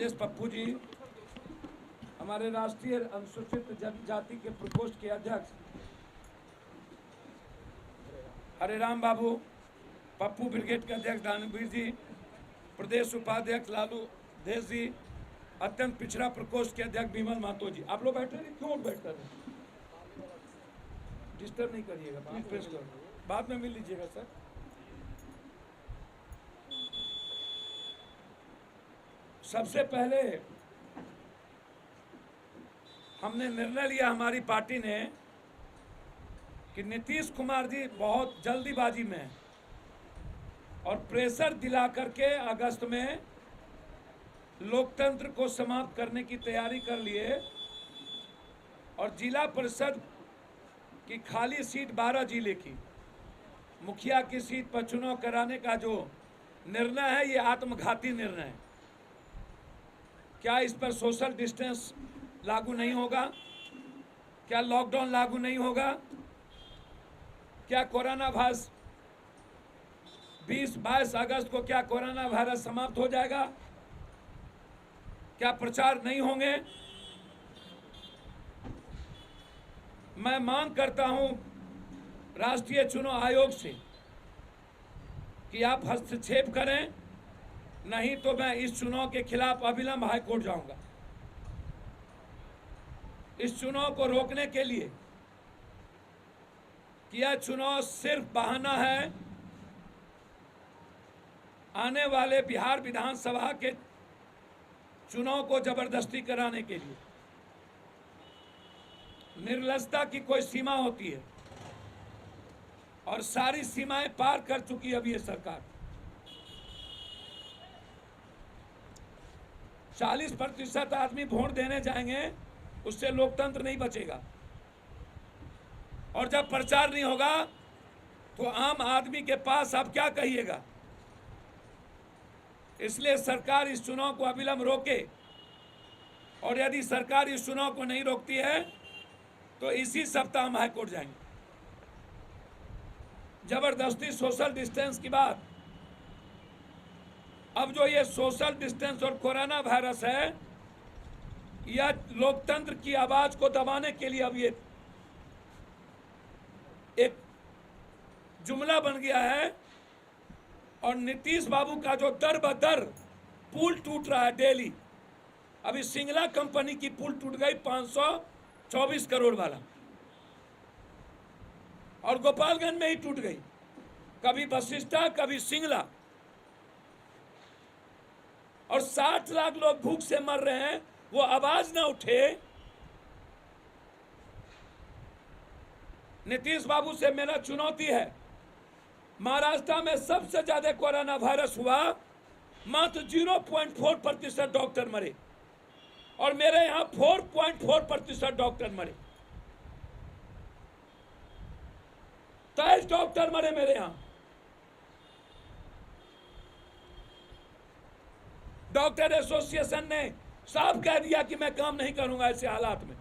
राजेश पप्पू जी, हमारे राष्ट्रीय अनुसूचित जनजाति के प्रकोष्ठ के अध्यक्ष हरेराम बाबू, पप्पू ब्रिगेड के अध्यक्ष दानवीर जी, प्रदेश उपाध्यक्ष लालू देश जी, अत्यंत पिछड़ा प्रकोष्ठ के अध्यक्ष विमल महतो जी। आप लोग बैठे रहे, क्यों बैठ रहे? डिस्टर्ब नहीं करिएगा, प्लीज प्रेस करो, बाद में मिल लीजिएगा सर। सबसे पहले हमने निर्णय लिया, हमारी पार्टी ने, कि नीतीश कुमार जी बहुत जल्दीबाजी में और प्रेशर दिला करके अगस्त में लोकतंत्र को समाप्त करने की तैयारी कर लिए और जिला परिषद की खाली सीट 12 जिले की, मुखिया की सीट पर चुनाव कराने का जो निर्णय है, ये आत्मघाती निर्णय है। क्या इस पर सोशल डिस्टेंस लागू नहीं होगा? क्या लॉकडाउन लागू नहीं होगा? क्या कोरोना वायरस 20-22 अगस्त को क्या कोरोना वायरस समाप्त हो जाएगा? क्या प्रचार नहीं होंगे? मैं मांग करता हूं राष्ट्रीय चुनाव आयोग से कि आप हस्तक्षेप करें, नहीं तो मैं इस चुनाव के खिलाफ अविलंब हाईकोर्ट जाऊंगा। इस चुनाव को रोकने के लिए कि यह चुनाव सिर्फ बहाना है आने वाले बिहार विधानसभा के चुनाव को जबरदस्ती कराने के लिए। निर्लजता की कोई सीमा होती है और सारी सीमाएं पार कर चुकी है अब ये सरकार। 40% आदमी वोट देने जाएंगे, उससे लोकतंत्र नहीं बचेगा। और जब प्रचार नहीं होगा तो आम आदमी के पास आप क्या कहिएगा? इसलिए सरकार इस चुनाव को अविलंब रोके, और यदि सरकार इस चुनाव को नहीं रोकती है तो इसी सप्ताह हम हाईकोर्ट जाएंगे। जबरदस्ती सोशल डिस्टेंस की बात, अब जो ये सोशल डिस्टेंस और कोरोना वायरस है, यह लोकतंत्र की आवाज को दबाने के लिए अब ये एक जुमला बन गया है। और नीतीश बाबू का जो दर बदर पुल टूट रहा है डेली, अभी सिंगला कंपनी की पुल टूट गई 524 करोड़ वाला, और गोपालगंज में ही टूट गई, कभी वशिष्ठा कभी सिंगला, और 60 लाख लोग भूख से मर रहे हैं। वो आवाज ना उठे। नीतीश बाबू से मेरा चुनौती है, महाराष्ट्र में सबसे ज्यादा कोरोना वायरस हुआ, मात्र 0.4% डॉक्टर मरे, और मेरे यहां 4.4% डॉक्टर मरे। 23 डॉक्टर मरे मेरे यहां। डॉक्टर एसोसिएशन ने साफ कह दिया कि मैं काम नहीं करूंगा ऐसे हालात में।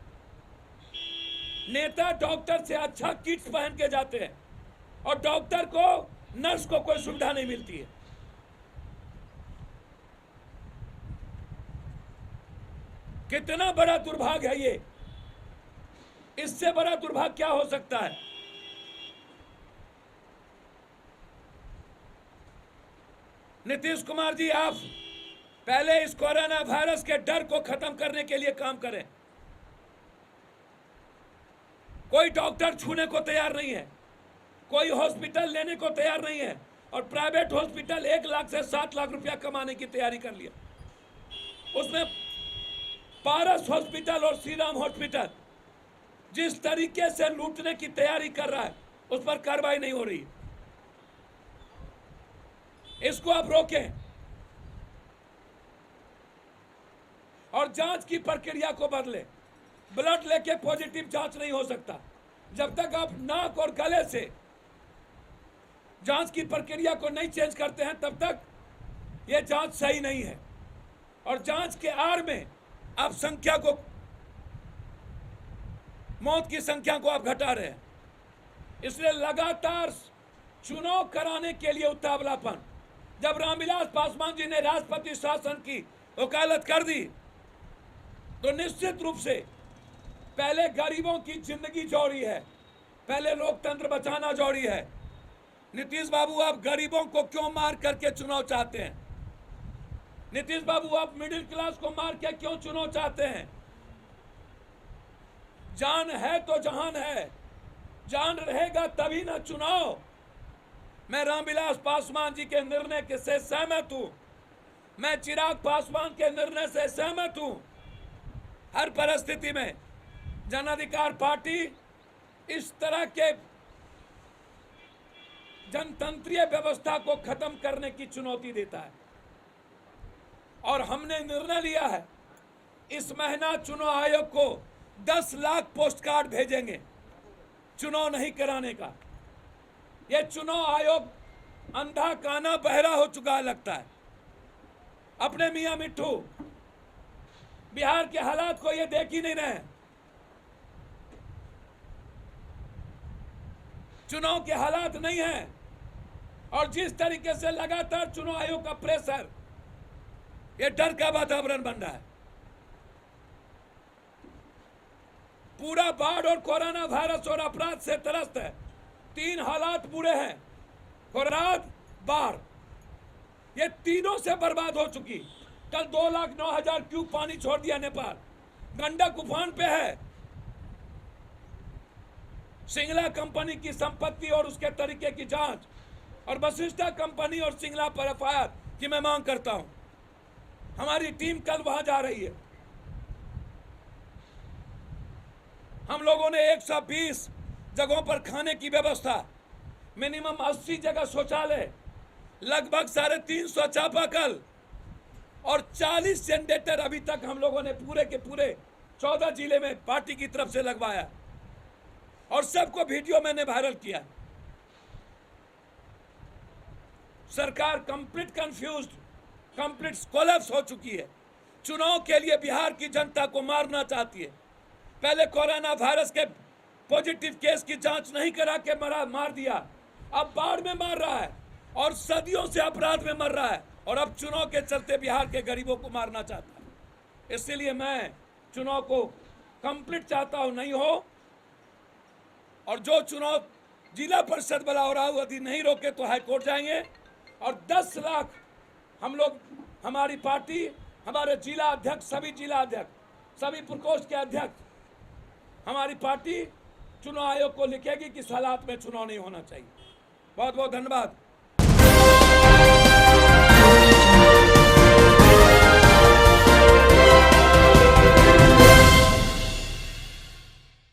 नेता डॉक्टर से अच्छा किट्स पहन के जाते हैं और डॉक्टर को, नर्स को कोई सुविधा नहीं मिलती है। कितना बड़ा दुर्भाग्य है ये, इससे बड़ा दुर्भाग्य क्या हो सकता है? नीतीश कुमार जी, आप पहले इस कोरोना वायरस के डर को खत्म करने के लिए काम करें। कोई डॉक्टर छूने को तैयार नहीं है, कोई हॉस्पिटल लेने को तैयार नहीं है, और प्राइवेट हॉस्पिटल 1 लाख से 7 लाख रुपया कमाने की तैयारी कर लिया। उसमें पारस हॉस्पिटल और श्रीराम हॉस्पिटल जिस तरीके से लूटने की तैयारी कर रहा है, उस पर कार्रवाई नहीं हो रही। इसको आप रोकें और जांच की प्रक्रिया को बदलें। ब्लड लेके पॉजिटिव जांच नहीं हो सकता। जब तक आप नाक और गले से जांच की प्रक्रिया को नहीं चेंज करते हैं, तब तक यह जांच सही नहीं है। और जांच के आड़ में आप संख्या को, मौत की संख्या को आप घटा रहे हैं। इसलिए लगातार चुनाव कराने के लिए उतावलापन। जब रामविलास पासवान जी ने राष्ट्रपति शासन की वकालत कर दी, तो निश्चित रूप से पहले गरीबों की जिंदगी जोड़ी है, पहले लोकतंत्र बचाना जोड़ी है। नीतीश बाबू, आप गरीबों को क्यों मार करके चुनाव चाहते हैं? नीतीश बाबू, आप मिडिल क्लास को मार के क्यों चुनाव चाहते हैं? जान है तो जहान है, जान रहेगा तभी ना चुनाव। मैं रामविलास पासवान जी के निर्णय से सहमत हूं, मैं चिराग पासवान के निर्णय से सहमत हूं। हर परिस्थिति में जन अधिकार पार्टी इस तरह के जनतंत्रीय व्यवस्था को खत्म करने की चुनौती देता है, और हमने निर्णय लिया है इस महीना चुनाव आयोग को 10 लाख पोस्ट कार्ड भेजेंगे चुनाव नहीं कराने का। यह चुनाव आयोग अंधा काना बहरा हो चुका है लगता है। अपने मियां मिट्ठू बिहार के हालात को ये देख ही नहीं रहे। चुनाव के हालात नहीं है, और जिस तरीके से लगातार चुनाव आयोग का प्रेशर, ये डर का वातावरण बन रहा है। पूरा बाढ़ और कोरोना वायरस और अपराध से त्रस्त है। 3 हालात बुरे हैं, कोरोना, बाढ़, ये तीनों से बर्बाद हो चुकी। कल 2,09,000 क्यूब पानी छोड़ दिया नेपाल, गंडक उफान पे है। सिंगला कंपनी की संपत्ति और उसके तरीके की जांच, और वशिष्ठा कंपनी और सिंगला पर एफआईआर की मैं मांग करता हूं। हमारी टीम कल वहां जा रही है। हम लोगों ने 120 जगहों पर खाने की व्यवस्था, मिनिमम 80 जगह शौचालय, लगभग 350 चापाकल और 40 जनरेटर अभी तक हम लोगों ने पूरे के पूरे 14 जिले में पार्टी की तरफ से लगवाया, और सबको वीडियो मैंने वायरल किया। सरकार कंप्लीट कंफ्यूज्ड, कंप्लीट कोलैप्स हो चुकी है। चुनाव के लिए बिहार की जनता को मारना चाहती है। पहले कोरोना वायरस के पॉजिटिव केस की जांच नहीं करा के मार दिया, अब बाढ़ में मार रहा है, और सदियों से अपराध में मर रहा है, और अब चुनाव के चलते बिहार के गरीबों को मारना चाहता है। इसलिए मैं चुनाव को कंप्लीट चाहता हूं, नहीं हो, और जो चुनाव जिला परिषद वाला हो रहा है यदि नहीं रोके तो हाईकोर्ट जाएंगे। और 10 लाख हम लोग, हमारी पार्टी, हमारे जिला अध्यक्ष, सभी जिला अध्यक्ष, सभी प्रकोष्ठ के अध्यक्ष, हमारी पार्टी चुनाव आयोग को लिखेगी कि इस हालात में चुनाव नहीं होना चाहिए। बहुत बहुत धन्यवाद।